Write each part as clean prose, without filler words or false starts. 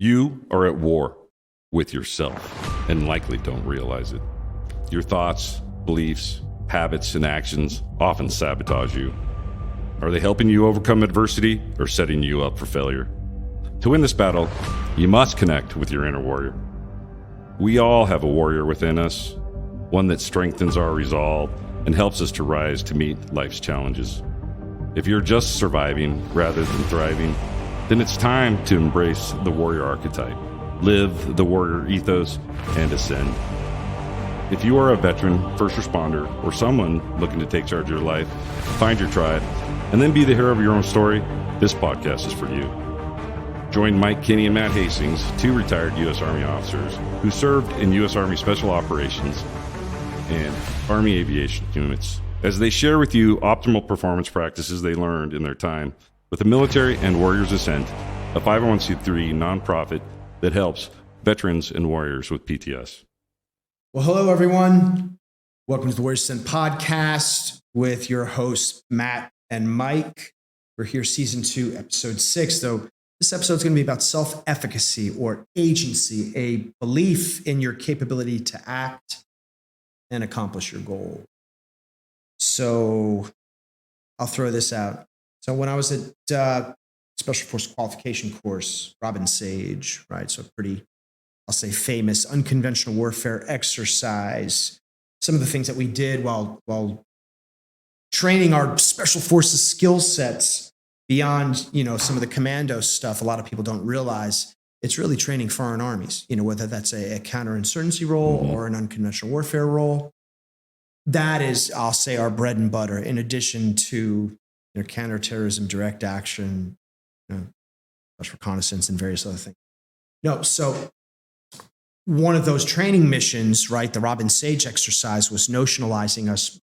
You are at war with yourself and likely don't realize it. Your thoughts, beliefs, habits, and actions often sabotage you. Are they helping you overcome adversity or setting you up for failure? To win this battle, you must connect with your inner warrior. We all have a warrior within us, one that strengthens our resolve and helps us to rise to meet life's challenges. If you're just surviving rather than thriving, then it's time to embrace the warrior archetype, live the warrior ethos, and ascend. If you are a veteran, first responder, or someone looking to take charge of your life, find your tribe, and then be the hero of your own story, this podcast is for you. Join Mike Kinney and Matt Hastings, two retired U.S. Army officers who served in U.S. Army Special Operations and Army Aviation units, as they share with you optimal performance practices they learned in their time with the Military and Warriors Ascent, a 501c3 nonprofit that helps veterans and warriors with PTS. Well, hello, everyone. Welcome to the Warriors Ascent podcast with your hosts, Matt and Mike. We're here, season 2, episode 6. Though this episode is going to be about self-efficacy or agency, a belief in your capability to act and accomplish your goal. So I'll throw this out. So when I was at Special Force Qualification course, Robin Sage, right? So pretty, I'll say, famous unconventional warfare exercise. Some of the things that we did while training our Special Forces skill sets beyond, some of the commando stuff. A lot of people don't realize it's really training foreign armies, whether that's a counterinsurgency role or an unconventional warfare role. That is, I'll say, our bread and butter, in addition to counterterrorism, direct action, special reconnaissance, and various other things. So one of those training missions, right, the Robin Sage exercise, was notionalizing us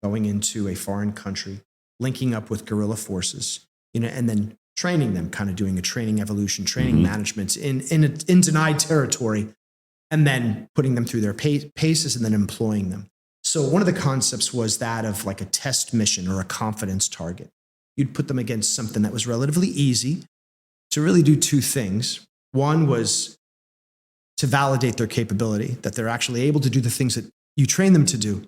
going into a foreign country, linking up with guerrilla forces, and then training them, kind of doing a training evolution, training management in denied territory, and then putting them through their paces and then employing them. So one of the concepts was that of like a test mission or a confidence target. You'd put them against something that was relatively easy to really do two things. One was to validate their capability, that they're actually able to do the things that you train them to do.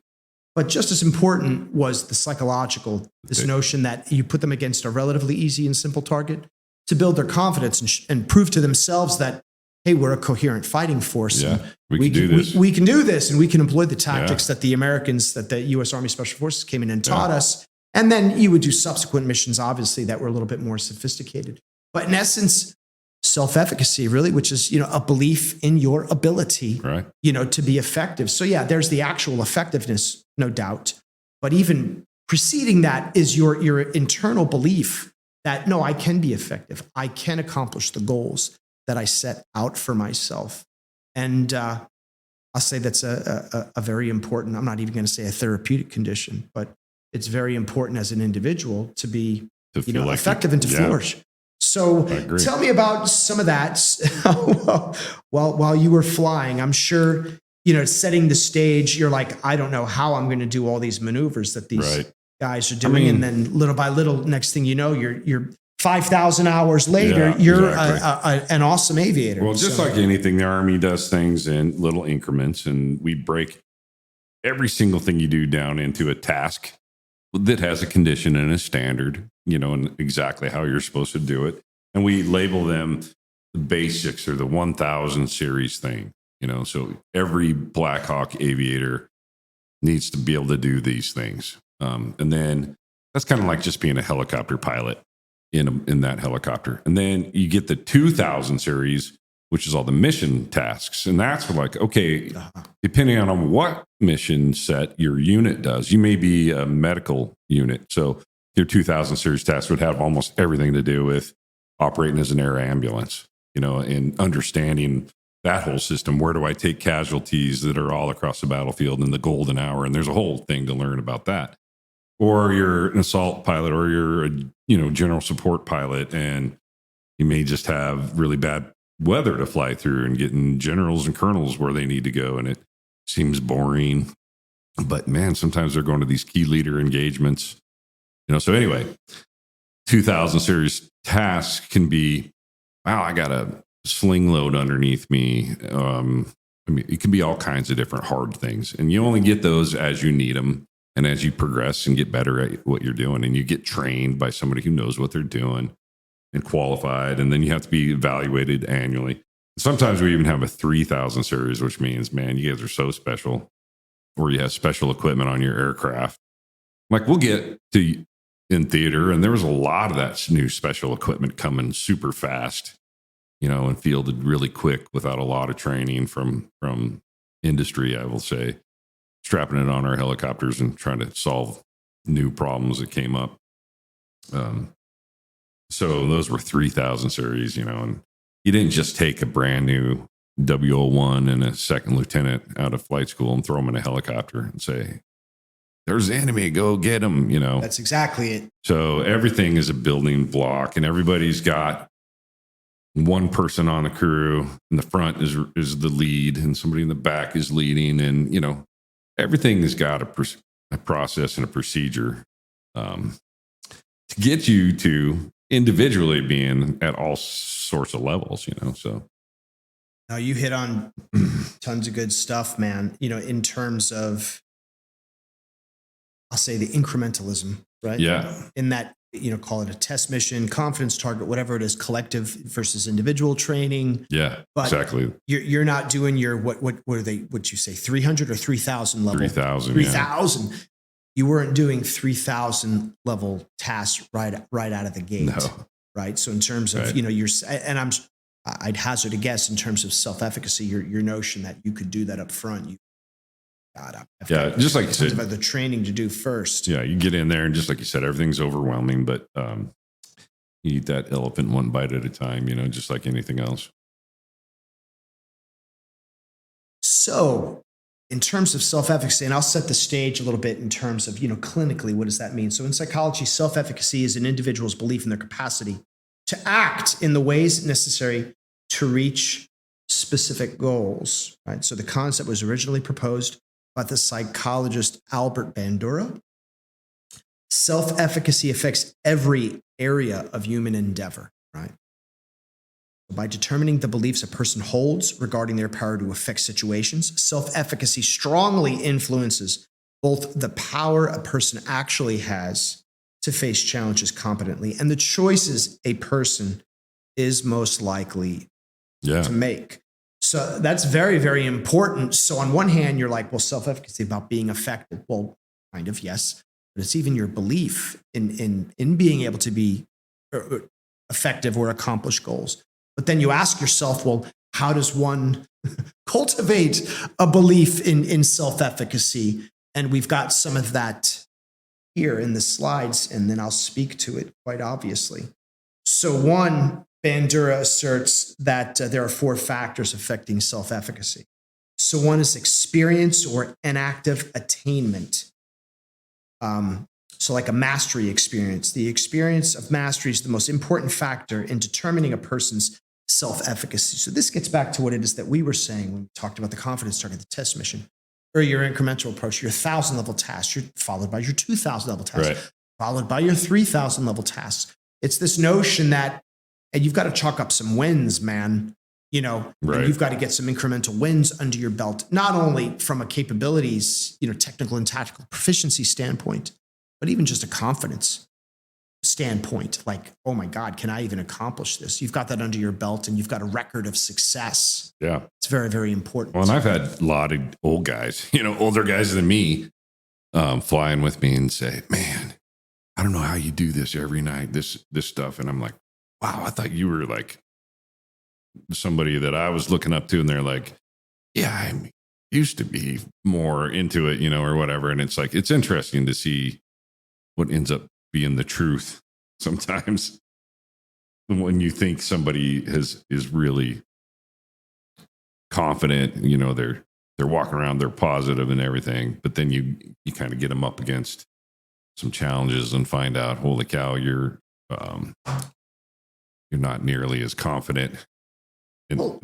But just as important was the psychological, this notion that you put them against a relatively easy and simple target to build their confidence and prove to themselves that, hey, we're a coherent fighting force. Yeah, we can do this. We can do this, and we can employ the tactics that the Americans, that the U.S. Army Special Forces came in and taught us. And then you would do subsequent missions, obviously, that were a little bit more sophisticated. But in essence, self-efficacy, really, which is, a belief in your ability, to be effective. So yeah, there's the actual effectiveness, no doubt. But even preceding that is your internal belief that, no, I can be effective. I can accomplish the goals that I set out for myself. And I'll say that's a very important, I'm not even going to say a therapeutic condition, but it's very important as an individual to be effective and to flourish. So tell me about some of that while you were flying. I'm sure, setting the stage, you're like, I don't know how I'm going to do all these maneuvers that these guys are doing. And then little by little, next thing you know, you're 5,000 hours later, you're an awesome aviator. Well, just like anything, the Army does things in little increments, and we break every single thing you do down into a task that has a condition and a standard, and exactly how you're supposed to do it. And we label them the basics or the 1000 series thing, so every Black Hawk aviator needs to be able to do these things. And then that's kind of like just being a helicopter pilot in that helicopter. And then you get the 2000 series, which is all the mission tasks. And that's like, okay, depending on what mission set your unit does, you may be a medical unit. So your 2000 series task would have almost everything to do with operating as an air ambulance, and understanding that whole system. Where do I take casualties that are all across the battlefield in the golden hour? And there's a whole thing to learn about that. Or you're an assault pilot, or you're a general support pilot, and you may just have really bad weather to fly through and getting generals and colonels where they need to go. And it seems boring, but man, sometimes they're going to these key leader engagements, So anyway, 2000 series tasks can be, wow, I got to sling load underneath me. I mean, it can be all kinds of different hard things, and you only get those as you need them and as you progress and get better at what you're doing, and you get trained by somebody who knows what they're doing and qualified, and then you have to be evaluated annually. Sometimes we even have a 3,000 series, which means, man, you guys are so special, or you have special equipment on your aircraft. Like, we'll get to in theater, and there was a lot of that new special equipment coming super fast, and fielded really quick without a lot of training from industry, I will say, strapping it on our helicopters and trying to solve new problems that came up. So those were 3,000 series, and you didn't just take a brand new W01 and a second lieutenant out of flight school and throw them in a helicopter and say, there's the enemy, go get them, That's exactly it. So everything is a building block, and everybody's got one person on the crew in the front is the lead, and somebody in the back is leading, and everything has got a process and a procedure to get you to individually being at all sorts of levels. So now you hit on tons of good stuff, man. In terms of, I'll say, the incrementalism, right? Yeah. In that, call it a test mission, confidence target, whatever it is, collective versus individual training. Yeah, but exactly. You're not doing your, what are they, what'd you say, 300 or 3,000 level? 3,000. 3,000. Yeah. You weren't doing 3,000 level tasks right out of the gate. No. Right. So in terms of, I'd hazard a guess in terms of self-efficacy, your notion that you could do that up front. Just like you said, about the training to do first. Yeah, you get in there, and just like you said, everything's overwhelming, but you eat that elephant one bite at a time, just like anything else. So in terms of self-efficacy, and I'll set the stage a little bit in terms of, clinically, what does that mean? So in psychology, self-efficacy is an individual's belief in their capacity to act in the ways necessary to reach specific goals, right? So the concept was originally proposed by the psychologist Albert Bandura. Self-efficacy affects every area of human endeavor, right? By determining the beliefs a person holds regarding their power to affect situations, self-efficacy strongly influences both the power a person actually has to face challenges competently and the choices a person is most likely to make. So that's very, very important. So on one hand, you're like, well, self-efficacy about being effective. Well, kind of, yes. But it's even your belief in being able to be effective or accomplish goals. But then you ask yourself, well, how does one cultivate a belief in self-efficacy? And we've got some of that here in the slides, and then I'll speak to it quite obviously. So one, Bandura asserts that there are 4 factors affecting self-efficacy. So one is experience or inactive attainment. So like a mastery experience. The experience of mastery is the most important factor in determining a person's self-efficacy. So this gets back to what it is that we were saying when we talked about the confidence target, the test mission, or your incremental approach, your 1,000 level tasks, followed by your 2,000 level tasks, right, followed by your 3,000 level tasks. It's this notion that, and you've got to chalk up some wins, man. Right. You've got to get some incremental wins under your belt, not only from a capabilities, technical and tactical proficiency standpoint, but even just a confidence standpoint. Like, oh my God, can I even accomplish this? You've got that under your belt and you've got a record of success. Yeah. It's very, very important. Well, and I've had a lot of old guys, older guys than me, flying with me and say, man, I don't know how you do this every night, this stuff. And I'm like, wow, I thought you were like somebody that I was looking up to. And they're like, yeah, I used to be more into it, or whatever. And it's like, it's interesting to see what ends up being the truth sometimes when you think somebody is really confident, they're walking around, they're positive and everything. But then you kind of get them up against some challenges and find out, holy cow, you're not nearly as confident. Well,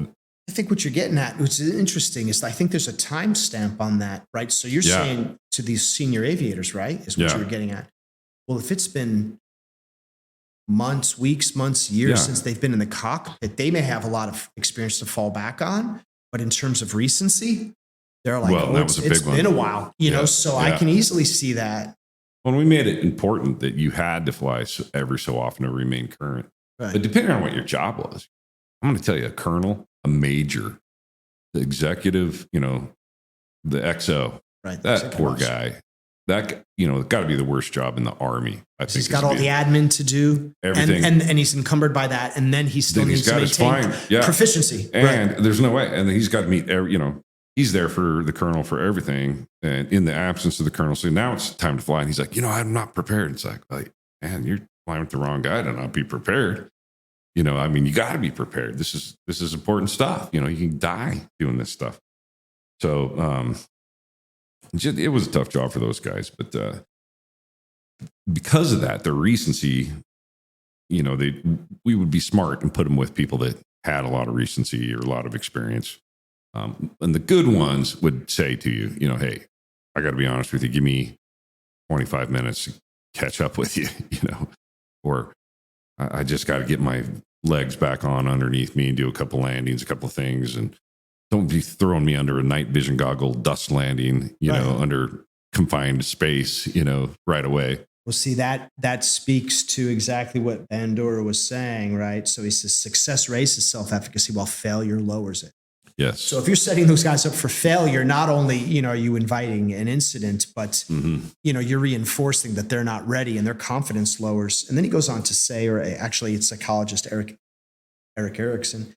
I think what you're getting at, which is interesting, is I think there's a timestamp on that, right? So you're saying to these senior aviators, right, is what you were getting at. Well, if it's been months, weeks, months, years Yeah. since they've been in the cockpit. They may have a lot of experience to fall back on, but in terms of recency, they're like, Well, that was a big it's one. been a while, you know, Yeah. so I can easily see that. Well, we made it important that you had to fly every so often to remain current. Right. But depending on what your job was, I'm going to tell you, a colonel, a major, the executive, you know, the XO, Right. that poor guy, that, you know, got to be the worst job in the Army. I think he's got all the admin to do, everything, and he's encumbered by that, and then he still needs to maintain proficiency. And there's no way, and he's got to meet every, you know, he's there for the colonel for everything, and in the absence of the colonel, so now it's time to fly, and he's like, you know, I'm not prepared. It's like, man, you're flying with the wrong guy to not be prepared. You know, I mean, you got to be prepared. This is important stuff. You know, you can die doing this stuff. So it was a tough job for those guys, but because of that, the recency, you know, we would be smart and put them with people that had a lot of recency or a lot of experience. And the good ones would say to you, you know, hey, I got to be honest with you, give me 25 minutes to catch up with you, you know, or I just got to get my legs back on underneath me and do a couple landings, a couple of things, and don't be throwing me under a night vision goggle dust landing, you know, under confined space, you know, right away. Well, see, that speaks to exactly what Bandura was saying, right? So he says success raises self-efficacy while failure lowers it. Yes. So if you're setting those guys up for failure, not only, you know, are you inviting an incident, but, you know, you're reinforcing that they're not ready and their confidence lowers. And then he goes on to say, or actually it's psychologist Erik Erikson,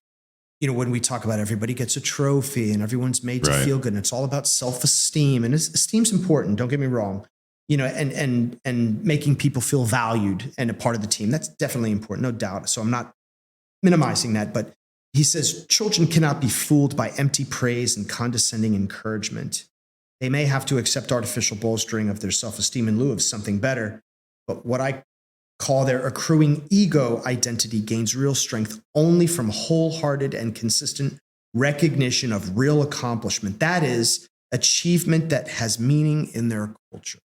you know, when we talk about everybody gets a trophy and everyone's made to feel good, and it's all about self-esteem, and esteem's important. Don't get me wrong, you know, and making people feel valued and a part of the team. That's definitely important, no doubt. So I'm not minimizing that, but he says children cannot be fooled by empty praise and condescending encouragement. They may have to accept artificial bolstering of their self-esteem in lieu of something better, but what I call their accruing ego identity gains real strength only from wholehearted and consistent recognition of real accomplishment. That is achievement that has meaning in their culture.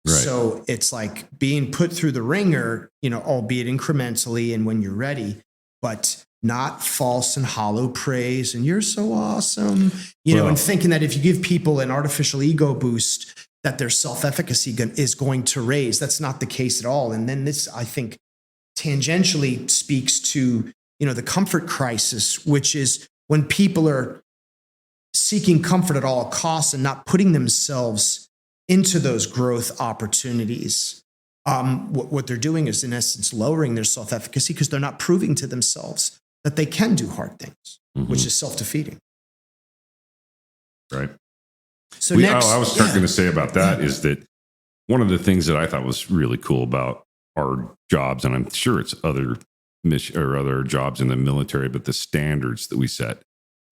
Right. So it's like being put through the ringer, you know, albeit incrementally and when you're ready, but not false and hollow praise. And you're so awesome, you know, and thinking that if you give people an artificial ego boost, that their self-efficacy is going to raise. That's not the case at all. And then this, I think, tangentially speaks to, you know, the comfort crisis, which is when people are seeking comfort at all costs and not putting themselves into those growth opportunities. What they're doing is, in essence, lowering their self-efficacy because they're not proving to themselves that they can do hard things, which is self-defeating. Right. So next, I was starting to say about that is that one of the things that I thought was really cool about our jobs, and I'm sure it's other mission or other jobs in the military, but the standards that we set.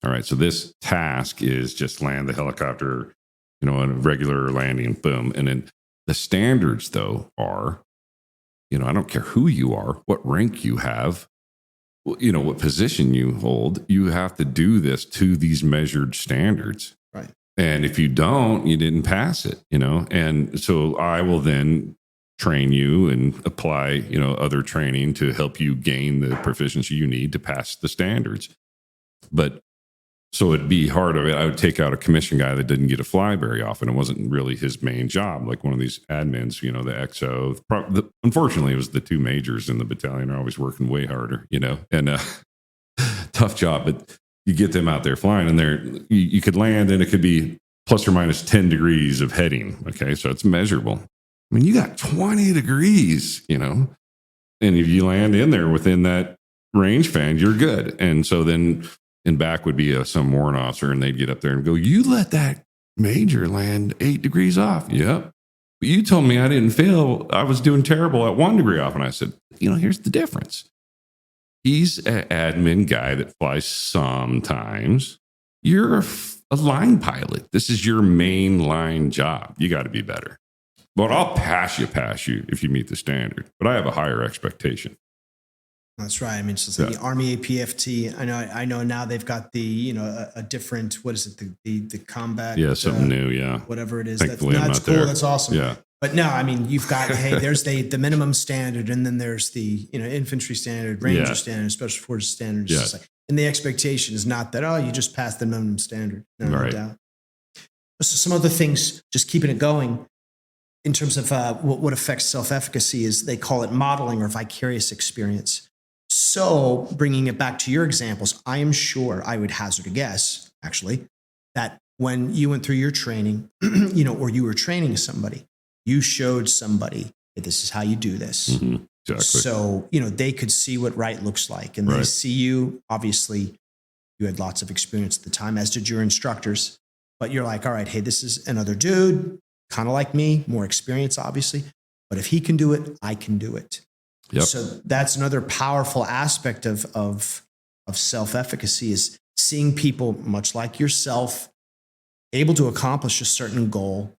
All right. So this task is just land the helicopter, you know, on a regular landing, boom. And then the standards, though, are, you know, I don't care who you are, what rank you have, you know, what position you hold, you have to do this to these measured standards. Right. And if you don't, you didn't pass it, you know. And so I will then train you and apply, you know, other training to help you gain the proficiency you need to pass the standards. But so it'd be hard. I would take out a commission guy that didn't get to fly very often. It wasn't really his main job. Like one of these admins, you know, the XO. Unfortunately, it was the two majors in the battalion are always working way harder, you know, and tough job. But you get them out there flying, and you could land, and it could be plus or minus 10 degrees of heading. Okay, so it's measurable. I mean, you got 20 degrees, you know, and if you land in there within that range band, you're good. And so then in back would be some warrant officer, and they'd get up there and go, "You let that major land 8 degrees off." Yep. But you told me I didn't fail. I was doing terrible at 1 degree off. And I said, you know, here's the difference. He's an admin guy that flies sometimes. You're a line pilot. This is your main line job. You got to be better. But I'll pass you if you meet the standard. But I have a higher expectation. That's right. I mean, it's just like the Army APFT. I know now they've got the, a different, what is it? The combat. Yeah. Something new. Yeah. Whatever it is. Thankfully, That's cool. there. That's awesome. Yeah. But no, I mean, you've got, hey, there's the minimum standard, and then there's the, infantry standard, ranger standard, special forces standard. Yeah. Like, and the expectation is not that, you just passed the minimum standard. No doubt. So some other things, just keeping it going in terms of what affects self-efficacy is they call it modeling or vicarious experience. So bringing it back to your examples, I am sure, I would hazard a guess, actually, that when you went through your training, or you were training somebody, you showed somebody that this is how you do this. Mm-hmm. Exactly. So, they could see what right looks like, and they see you. Obviously, you had lots of experience at the time, as did your instructors. But you're like, all right, hey, this is another dude, kind of like me, more experience, obviously. But if he can do it, I can do it. Yep. So that's another powerful aspect of self-efficacy, is seeing people much like yourself able to accomplish a certain goal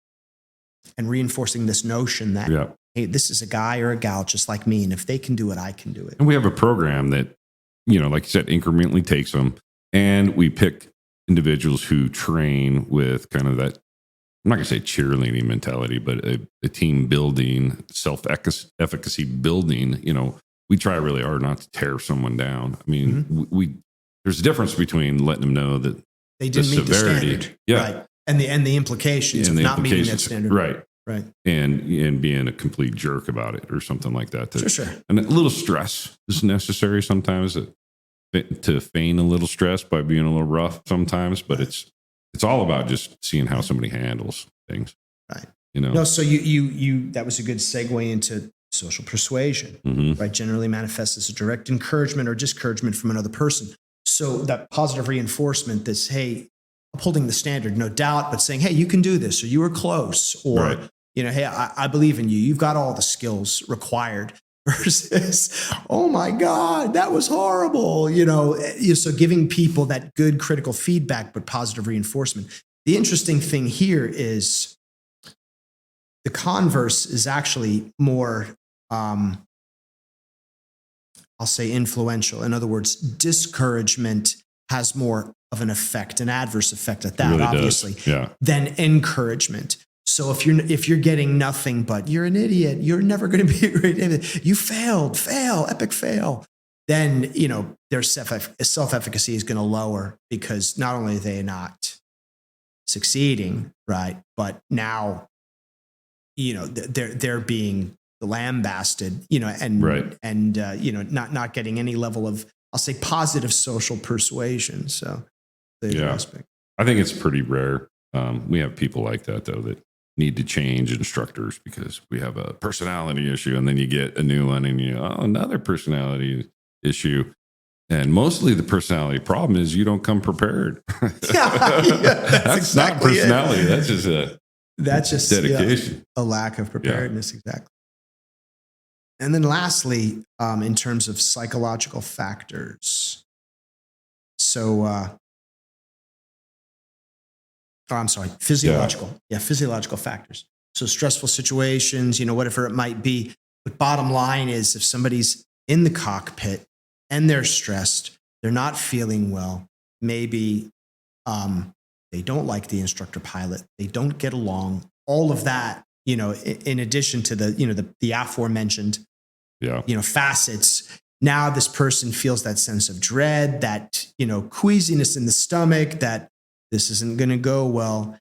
and reinforcing this notion that, hey, this is a guy or a gal just like me. And if they can do it, I can do it. And we have a program that, like you said, incrementally takes them, and we pick individuals who train with kind of that, I'm not going to say cheerleading mentality, but a team building, self-efficacy building. We try really hard not to tear someone down. I mean, there's a difference between letting them know that they didn't meet the standard, right? And the implications of not meeting that standard, right, and being a complete jerk about it or something like that. Sure. And a little stress is necessary sometimes to feign a little stress by being a little rough sometimes, but it's all about just seeing how somebody handles things. Right. No, so you that was a good segue into social persuasion, mm-hmm. right? Generally manifests as a direct encouragement or discouragement from another person. So that positive reinforcement, this, hey, upholding the standard, no doubt, but saying, hey, you can do this, or you were close, or, hey, I believe in you. You've got all the skills required. Versus, oh my God, that was horrible. So giving people that good critical feedback, but positive reinforcement. The interesting thing here is the converse is actually more, I'll say, influential. In other words, discouragement has more of an effect, an adverse effect at that, really obviously, than encouragement. So if you're getting nothing but you're an idiot, you're never going to be a great idiot, you failed, epic fail, then, their self-efficacy is going to lower, because not only are they not succeeding, right, but now, they're being lambasted, and not getting any level of, I'll say, positive social persuasion. So the aspect. I think it's pretty rare. We have people like that, though, that need to change instructors because we have a personality issue, and then you get a new one and another personality issue. And mostly the personality problem is you don't come prepared. That's exactly not personality. It. That's just dedication. A lack of preparedness. Yeah. Exactly. And then lastly, in terms of psychological factors. So, physiological. Physiological factors. So stressful situations, whatever it might be. But bottom line is, if somebody's in the cockpit and they're stressed, they're not feeling well, maybe they don't like the instructor pilot, they don't get along, all of that, in addition to the aforementioned, facets. Now this person feels that sense of dread, that, queasiness in the stomach, that this isn't going to go well,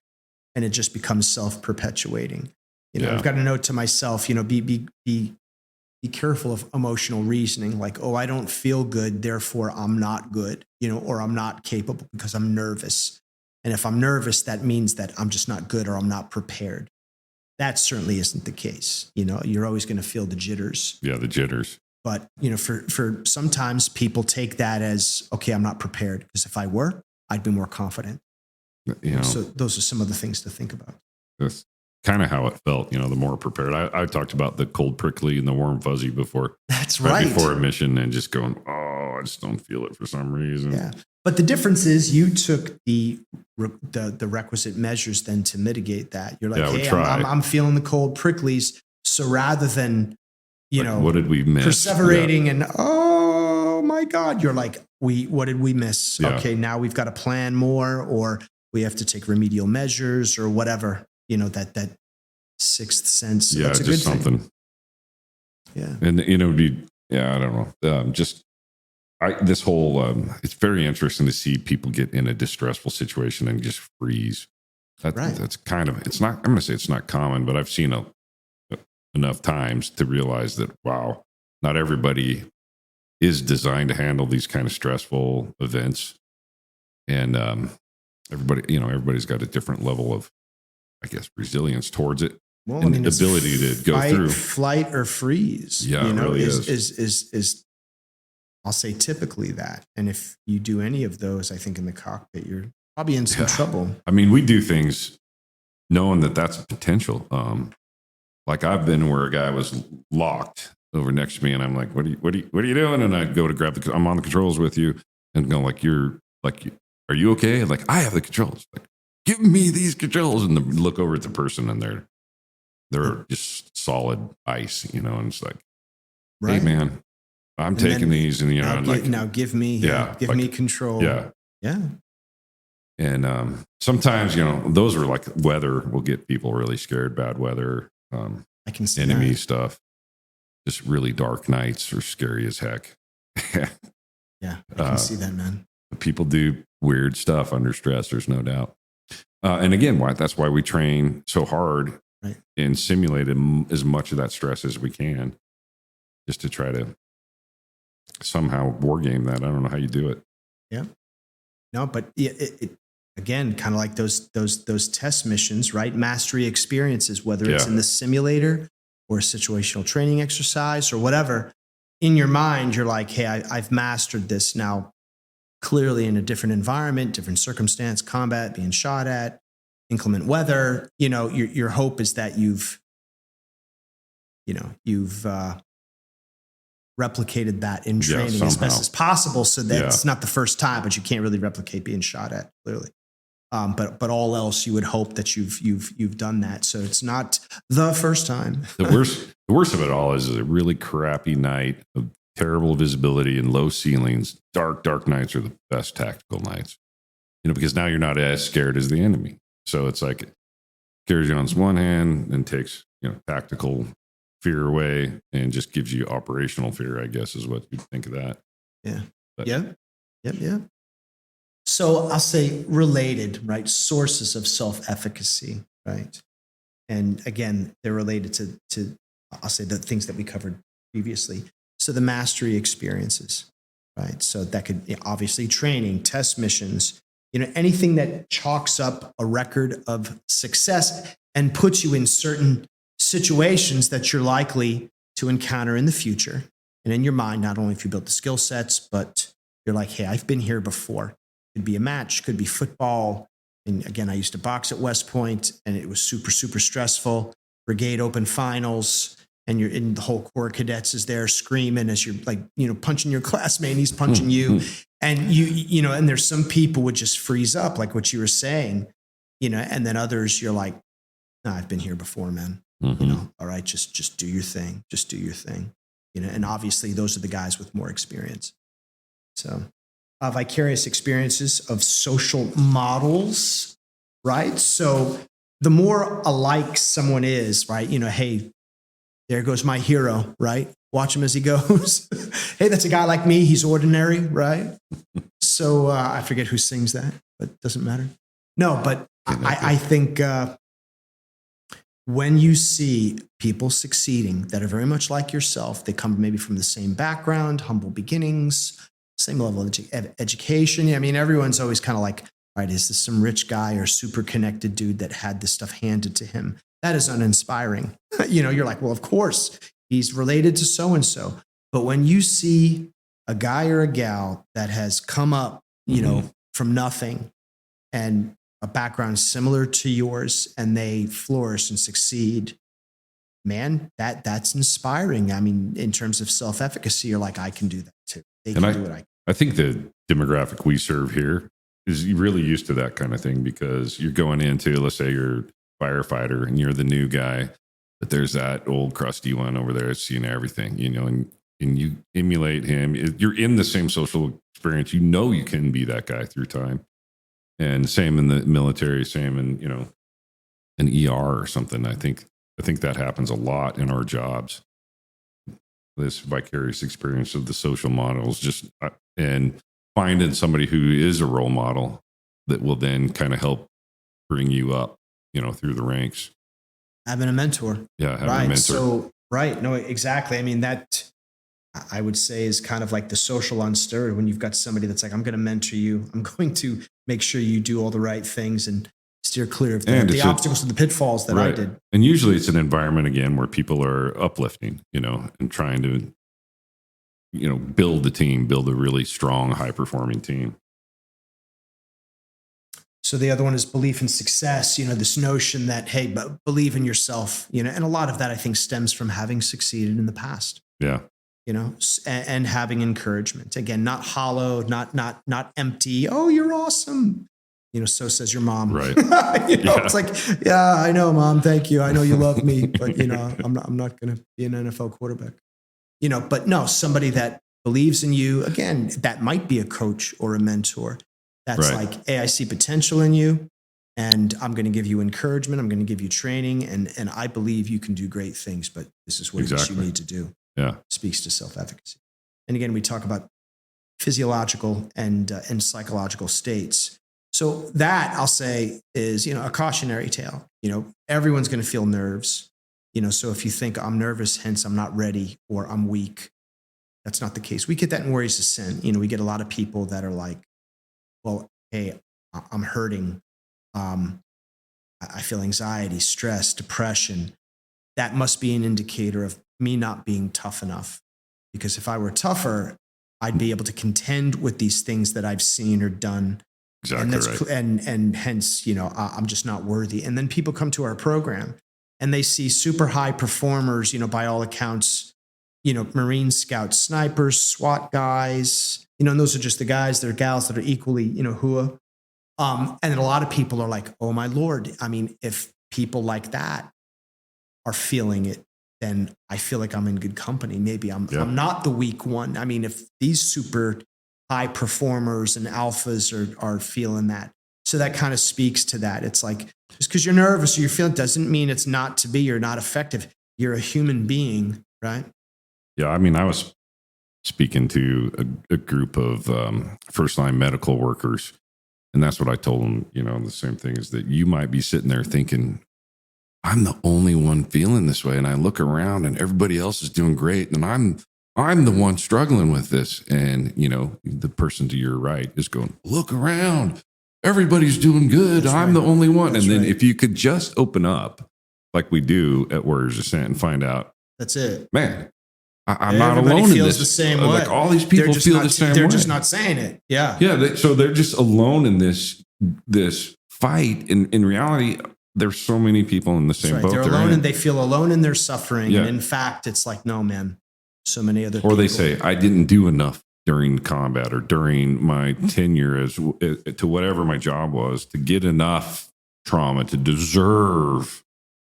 and it just becomes self-perpetuating. I've got a note to myself, be careful of emotional reasoning, like, oh, I don't feel good, therefore I'm not good, or I'm not capable because I'm nervous. And if I'm nervous, that means that I'm just not good or I'm not prepared. That certainly isn't the case. You're always going to feel the jitters. Yeah, the jitters. But, for sometimes people take that as, okay, I'm not prepared, because if I were, I'd be more confident. So those are some of the things to think about. That's kind of how it felt, the more prepared. I talked about the cold prickly and the warm fuzzy before. That's right. Before a mission, and just going, I just don't feel it for some reason. Yeah. But the difference is you took the requisite measures then to mitigate that. You're like, hey, I'm feeling the cold pricklies. So rather than, what did we miss? Perseverating and, my God. You're like, what did we miss? Yeah. Okay, now we've got to plan more, or we have to take remedial measures or whatever, that sixth sense. Yeah, That's a just good something. thing. Yeah. And, I don't know. This whole, it's very interesting to see people get in a distressful situation and just freeze. Right. That's kind of, it's not, I'm going to say it's not common, but I've seen enough times to realize that, wow, not everybody is designed to handle these kind of stressful events. And everybody's got a different level of, I guess, resilience towards it. Well, and the ability to go through. Flight or freeze. Yeah, it really is I'll say typically that. And if you do any of those, I think in the cockpit, you're probably in some trouble. I mean, we do things knowing that that's a potential. Like I've been where a guy was locked over next to me, and I'm like, "What are you doing?" And I go to grab I'm on the controls with you, and go like, "Are you okay?" And like, I have the controls. Like, give me these controls, and look over at the person, and they're just solid ice, and it's like, right. Hey man, I'm taking these, and now give me me control. Yeah. Yeah. And sometimes, those are like weather will get people really scared. Bad weather, I can see enemy that. stuff. Just really dark nights are scary as heck. Yeah, I can see that, man. People do weird stuff under stress. There's no doubt. And again, that's why we train so hard, right, and simulate as much of that stress as we can, just to try to somehow war game that. I don't know how you do it. Yeah. No, but it again, kind of like those test missions, right? Mastery experiences, whether it's in the simulator or a situational training exercise or whatever. In your mind, you're like, hey, I've mastered this now. Clearly in a different environment, different circumstance, combat, being shot at, inclement weather. Your hope is that you've replicated that in training as best as possible, so that it's not the first time, but you can't really replicate being shot at, clearly. But all else, you would hope that you've done that, so it's not the first time. The worst of it all is a really crappy night of terrible visibility and low ceilings. Dark nights are the best tactical nights, because now you're not as scared as the enemy. So it's like it scares you on one hand and takes tactical fear away and just gives you operational fear, I guess, is what you think of that. Yeah. But, yeah. So I'll say related, right? Sources of self-efficacy, right? And again, they're related to I'll say the things that we covered previously. So the mastery experiences, right? So that could obviously training, test missions, anything that chalks up a record of success and puts you in certain situations that you're likely to encounter in the future. And in your mind, not only if you built the skill sets, but you're like, hey, I've been here before. Could be a match, could be football. And again, I used to box at West Point, and it was super, super stressful. Brigade Open finals, and you're in the whole Corps of Cadets is there screaming as you're like, punching your classmate, and he's punching you. And and there's some people would just freeze up, like what you were saying, and then others you're like, no, I've been here before, man. All right, just do your thing. Just do your thing. And obviously those are the guys with more experience. So vicarious experiences of social models, right? So the more alike someone is, right? Hey, there goes my hero, right? Watch him as he goes. Hey, that's a guy like me. He's ordinary, right? So I forget who sings that, but it doesn't matter. No, but I think when you see people succeeding that are very much like yourself, they come maybe from the same background, humble beginnings, same level of education. I mean, everyone's always kind of like, right, is this some rich guy or super connected dude that had this stuff handed to him? That is uninspiring. You're like, well, of course, he's related to so-and-so. But when you see a guy or a gal that has come up, from nothing and a background similar to yours, and they flourish and succeed, man, that's inspiring. I mean, in terms of self-efficacy, you're like, I can do that too. They can do what I can. I think the demographic we serve here is really used to that kind of thing, because you're going into, let's say you're a firefighter and you're the new guy, but there's that old crusty one over there that's seen everything, and and you emulate him, you're in the same social experience. You know, you can be that guy through time. And same in the military, same in, an ER or something. I think that happens a lot in our jobs. This vicarious experience of the social models, and finding somebody who is a role model that will then kind of help bring you up, through the ranks. Having a mentor. Yeah, having right. a mentor. So, right. No, exactly. I mean, that I would say is kind of like the social unstirred when you've got somebody that's like, I'm going to mentor you. I'm going to make sure you do all the right things and steer clear of the obstacles and the pitfalls that I did. And usually it's an environment, again, where people are uplifting, and trying to, build the team, build a really strong, high-performing team. So the other one is belief in success, this notion that, hey, believe in yourself, and a lot of that I think stems from having succeeded in the past. Yeah. And having encouragement. Again, not hollow, not empty. Oh, you're awesome. So says your mom. Right. It's like, yeah, I know, Mom. Thank you. I know you love me, but I'm not going to be an NFL quarterback. But no, somebody that believes in you. Again, that might be a coach or a mentor. That's right. Like, hey, I see potential in you, and I'm going to give you encouragement. I'm going to give you training, and I believe you can do great things. But this is what you need to do. Yeah, speaks to self-efficacy. And again, we talk about physiological and psychological states. So that, I'll say, is a cautionary tale. Everyone's going to feel nerves. So if you think I'm nervous, hence I'm not ready or I'm weak, that's not the case. We get that in Warriors of Sin. We get a lot of people that are like, well, hey, I'm hurting. I feel anxiety, stress, depression. That must be an indicator of me not being tough enough. Because if I were tougher, I'd be able to contend with these things that I've seen or done. Exactly. And hence, I'm just not worthy. And then people come to our program and they see super high performers, by all accounts, Marine scouts, snipers, SWAT guys, and those are just the guys that are gals that are equally, hua. And then a lot of people are like, oh my Lord. I mean, if people like that are feeling it, then I feel like I'm in good company. Maybe I'm not the weak one. I mean, if these super high performers and alphas are feeling that. So that kind of speaks to that. It's like, just because you're nervous or you feel it doesn't mean it's not to be, you're not effective. You're a human being, right? Yeah. I mean, I was speaking to a group of first-line medical workers, and that's what I told them, the same thing is that you might be sitting there thinking, I'm the only one feeling this way. And I look around and everybody else is doing great. And I'm the one struggling with this. And, the person to your right is going, look around. Everybody's doing good. That's I'm right. The only one. That's and then right. If you could just open up like we do at Warriors of Sin and find out. That's it. Man, I'm not alone in this. The same way. Like all these people feel the same way. They're just not saying it. Yeah. Yeah. So they're just alone in this fight. In reality, there's so many people in the same boat. They're alone and they feel alone in their suffering. Yeah. And in fact, it's like, no, man, so many other people. Or they say, I didn't do enough during combat or during my tenure to whatever my job was to get enough trauma to deserve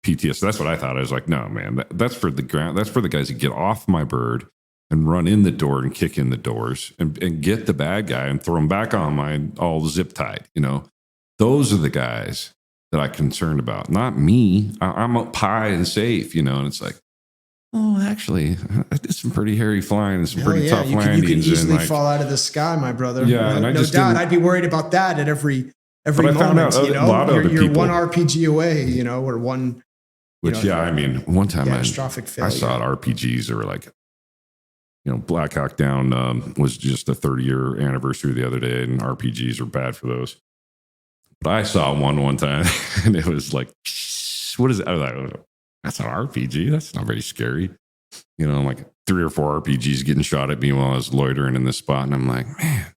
PTSD. That's what I thought. I was like, no, man, that's for the ground. That's for the guys that get off my bird and run in the door and kick in the doors and get the bad guy and throw him back on my all zip tied. Those are the guys that I'm concerned about, not me. I'm up high and safe, and it's like, oh, actually, I did some pretty hairy flying and some pretty tough landings. You could easily fall out of the sky, my brother. Yeah, and no doubt. I'd be worried about that at every moment. I found out a lot of you're one RPG away, or one. Which, I mean, one time catastrophic failure. I saw RPGs that were like, Black Hawk Down was just the 30-year anniversary the other day, and RPGs are bad for those. But I saw one time, and it was like, what is it? I was like, that's an RPG. That's not very scary. Like 3 or 4 RPGs getting shot at me while I was loitering in this spot. And I'm like, man,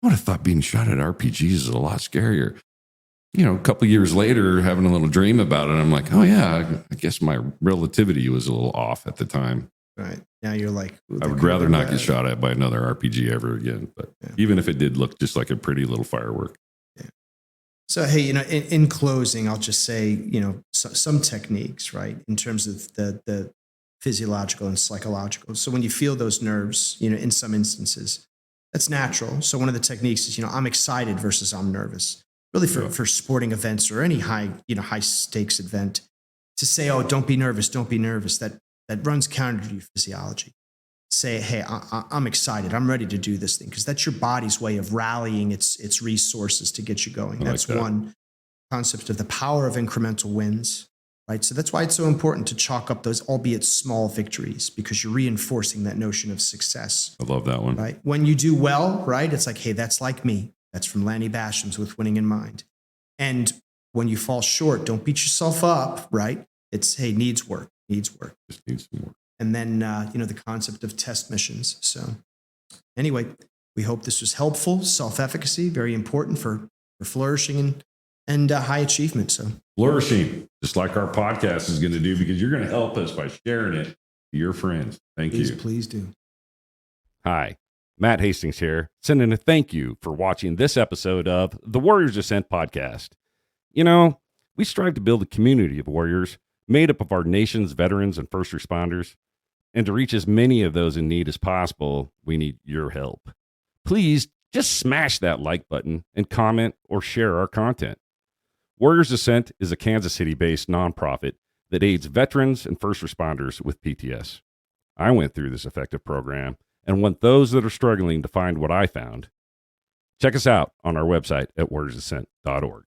I would have thought being shot at RPGs is a lot scarier. A couple of years later, having a little dream about it, I'm like, oh, yeah, I guess my relativity was a little off at the time. Right. Now you're like, I would rather not get shot at by another RPG ever again. But even if it did look just like a pretty little firework. So, hey, in closing, I'll just say, some techniques, right, in terms of the physiological and psychological. So when you feel those nerves, in some instances, that's natural. So one of the techniques is, I'm excited versus I'm nervous. Really for sporting events or any high stakes event, to say, oh, don't be nervous, that runs counter to your physiology. Say, hey, I'm excited. I'm ready to do this thing, because that's your body's way of rallying its resources to get you going. That's one concept of the power of incremental wins, right? So that's why it's so important to chalk up those, albeit small, victories, because you're reinforcing that notion of success. I love that one. Right? When you do well, right, it's like, hey, that's like me. That's from Lanny Basham's With Winning in Mind. And when you fall short, don't beat yourself up, right? It's, hey, needs work. Just needs some work. And then, the concept of test missions. So anyway, we hope this was helpful. Self-efficacy, very important for flourishing and high achievement. So Flourishing, just like our podcast is going to do, because you're going to help us by sharing it to your friends. Thank you. Please do. Hi, Matt Hastings here, sending a thank you for watching this episode of the Warriors Ascent podcast. We strive to build a community of warriors made up of our nation's veterans and first responders. And to reach as many of those in need as possible, we need your help. Please just smash that like button and comment or share our content. Warriors Ascent is a Kansas City-based nonprofit that aids veterans and first responders with PTS. I went through this effective program and want those that are struggling to find what I found. Check us out on our website at warriorsascent.org.